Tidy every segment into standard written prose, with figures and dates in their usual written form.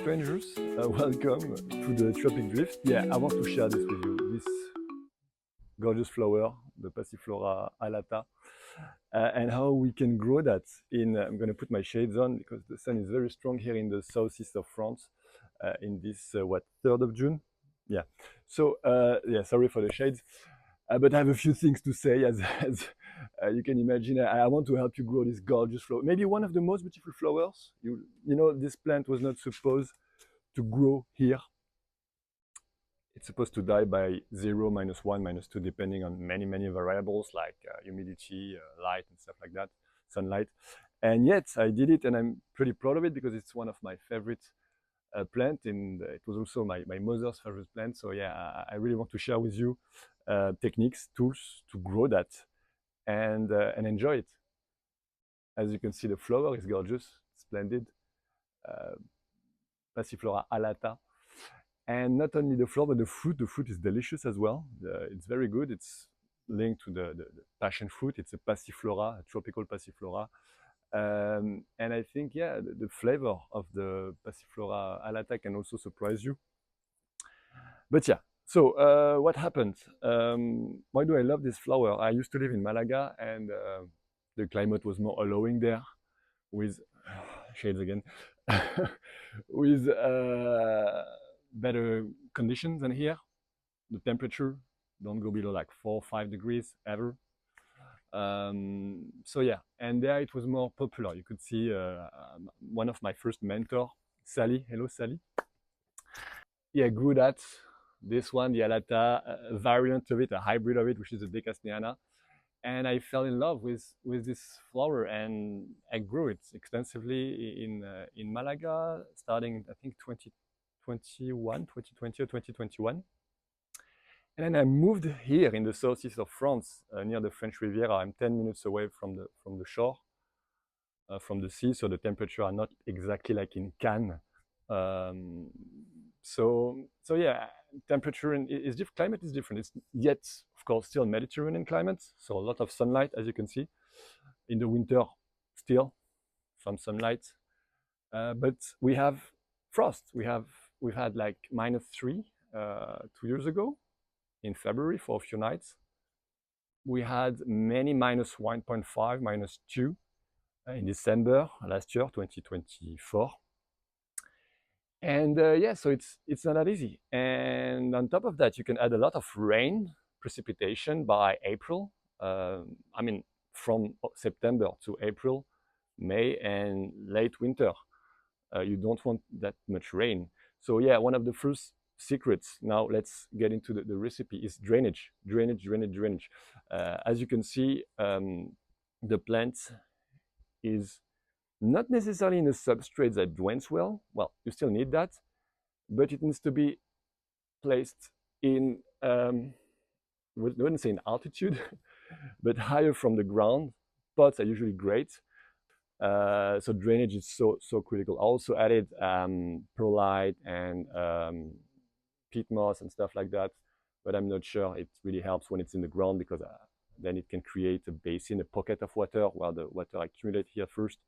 strangers, welcome to the Tropic Drift. Yeah, I want to share this with you, this gorgeous flower, the Passiflora alata, and how we can grow that in, I'm going to put my shades on because the sun is very strong here in the southeast of France in this, 3rd of June? Yeah, so, yeah, sorry for the shades. But I have a few things to say. As you can imagine, I want to help you grow this gorgeous flower. Maybe one of the most beautiful flowers. You know, this plant was not supposed to grow here. It's supposed to die by 0, -1, -2, depending on many variables like humidity, light, and stuff like that, sunlight. And yet I did it, and I'm pretty proud of it because it's one of my favorite plant, and it was also my mother's favorite plant. So yeah, I really want to share with you techniques, tools to grow that and enjoy it. As you can see, the flower is gorgeous, splendid, Passiflora alata. And not only the flower, but the fruit is delicious as well. It's very good. It's linked to the passion fruit. It's a passiflora, a tropical passiflora. And I think, yeah, the flavor of the Passiflora alata can also surprise you. But yeah, so what happened? Why do I love this flower? I used to live in Malaga, and the climate was more allowing there with, shades again, with better conditions than here. The temperature don't go below like 4 or 5 degrees ever. So yeah, and there it was more popular. You could see one of my first mentor, Sally. Hello, Sally. Yeah, grew that. This one, the alata, a variant of it, a hybrid of it, which is a Decasneana. And I fell in love with this flower, and I grew it extensively in Malaga, starting I think 2020 or 2021. And then I moved here in the southeast of France, near the French Riviera. I'm 10 minutes away from the shore, from the sea, so the temperature are not exactly like in Cannes. So yeah, temperature is different. Climate is different. It's yet, of course, still Mediterranean climate, so a lot of sunlight, as you can see. In the winter, still some sunlight, but we have frost. We've had like -3 2 years ago in February for a few nights. We had many -1.5, -2 in December last year, 2024. And yeah, so it's not that easy. And on top of that, you can add a lot of rain, precipitation by April. I mean, from September to April, May, and late winter. You don't want that much rain. So yeah, one of the first secrets, now let's get into the recipe, is drainage. As you can see, the plant is not necessarily in a substrate that drains well. Well, you still need that, but it needs to be placed in, we wouldn't say in altitude, but higher from the ground. Pots are usually great. So drainage is so critical. I also added perlite and peat moss and stuff like that, but I'm not sure it really helps when it's in the ground, because then it can create a basin, a pocket of water, while the water accumulates here first.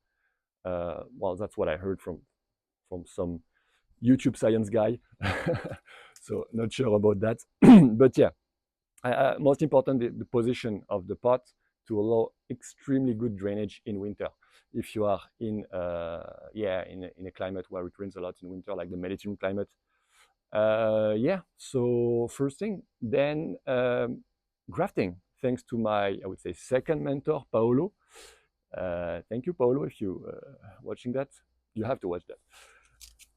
Well, that's what I heard from some YouTube science guy. So not sure about that. But yeah, most important, the position of the pot to allow extremely good drainage in winter. If you are in a climate where it rains a lot in winter, like the Mediterranean climate. Yeah, so first thing, then grafting, thanks to my, I would say, second mentor, Paolo. Thank you, Paolo, if you watching that. You have to watch that.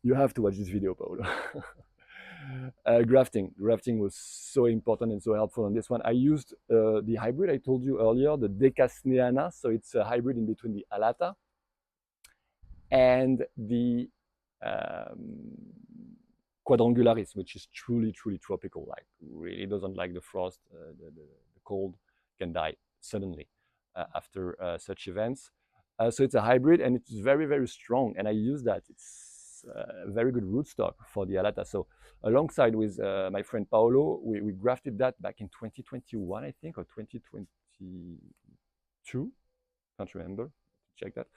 You have to watch this video, Paolo. Grafting was so important and so helpful on this one. I used the hybrid I told you earlier, the Decasneana, so it's a hybrid in between the alata and the quadrangularis, which is truly tropical, like really doesn't like the frost, the cold, can die suddenly after such events. So it's a hybrid, and it's very strong, and I use that. It's a very good rootstock for the alata. So alongside with my friend Paolo, we grafted that back in 2021, I think, or 2022, can't remember, check that.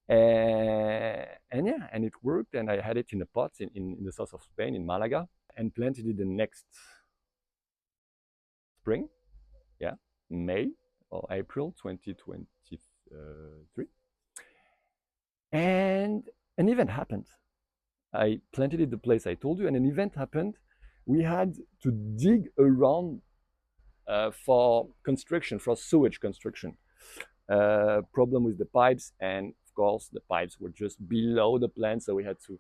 And yeah, and it worked, and I had it in a pot in the south of Spain, in Malaga, and planted it the next spring, yeah, May or April 2023. And an event happened. I planted it the place I told you, and an event happened. We had to dig around for construction, for sewage construction. Problem with the pipes, and of course the pipes were just below the plant, so we had to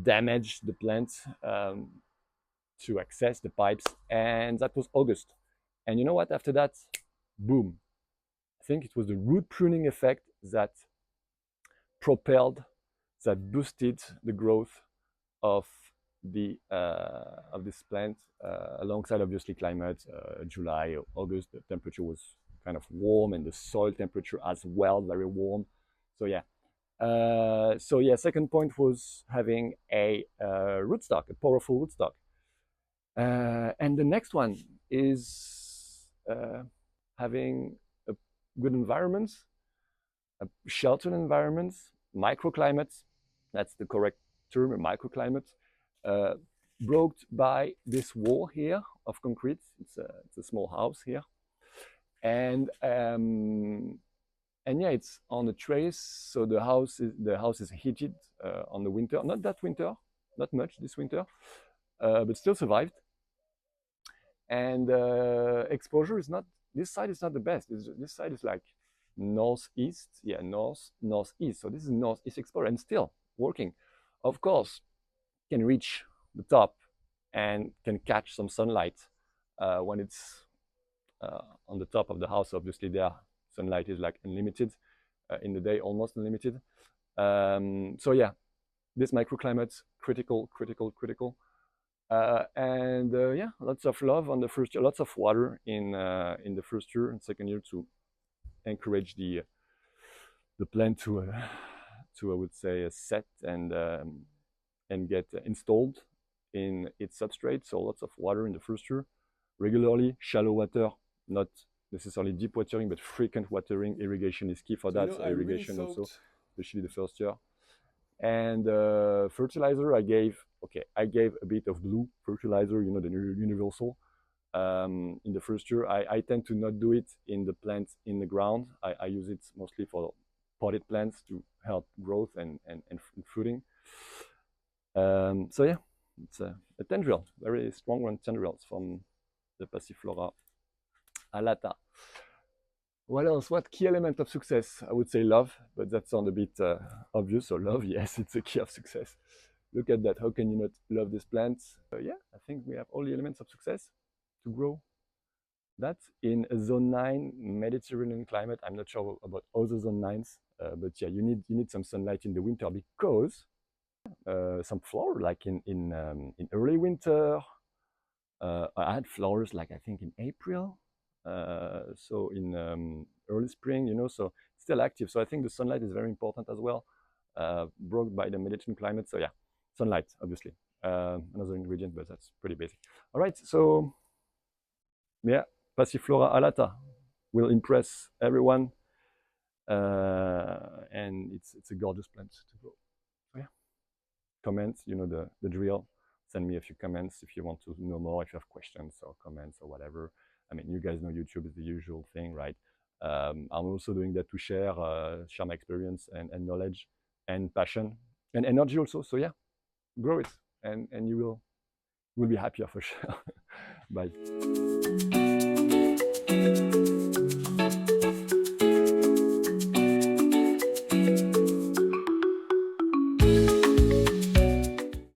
damage the plant to access the pipes, and that was August. And you know what? After that, boom! I think it was the root pruning effect that propelled, that boosted the growth of this plant, alongside obviously climate. July, August, the temperature was kind of warm, and the soil temperature as well, very warm. So yeah. Second point was having a rootstock, a powerful rootstock. And the next one is having a good environment, a sheltered environment, microclimate. That's the correct term, a microclimate. Broke by this wall here of concrete. It's a small house here, and yeah, it's on a trace, so the house is heated on the winter. Not that winter, not much this winter, but still survived. And exposure is not, this side is not the best. This side is like northeast, yeah, northeast. So this is northeast exposure, and still working. Of course, can reach the top and can catch some sunlight when it's on the top of the house. Obviously, there sunlight is like unlimited in the day, almost unlimited. So yeah, this microclimate critical. Yeah, lots of love on the first year, lots of water in the first year and second year to encourage the plant to I would say set and get installed in its substrate. So lots of water in the first year, regularly, shallow water, not necessarily deep watering, but frequent watering. Irrigation is key for that. Irrigation really also, especially the first year. And fertilizer, I gave a bit of blue fertilizer, you know, the universal. In the first year, I tend to not do it in the plants in the ground. I use it mostly for potted plants to help growth and fruiting. So yeah, it's a tendril, very strong one, tendrils from the Passiflora alata. What else? What key element of success? I would say love, but that sounds a bit obvious. So love, yes, it's a key of success. Look at that. How can you not love this plant? Yeah, I think we have all the elements of success to grow that in a zone 9 Mediterranean climate. I'm not sure about other zone 9s, but yeah, you need some sunlight in the winter, because some flower like in early winter. I had flowers like I think in April, so in early spring, you know, so it's still active. So I think the sunlight is very important as well, brought by the Mediterranean climate. So yeah, sunlight, obviously, another ingredient, but that's pretty basic. All right, so yeah, Passiflora alata will impress everyone, and it's a gorgeous plant to grow. So yeah, comments, you know the drill. Send me a few comments if you want to know more, if you have questions or comments or whatever. I mean, you guys know YouTube is the usual thing, right? I'm also doing that to share my experience and knowledge and passion and energy also. So yeah, grow it, and you will be happier for sure. Bye.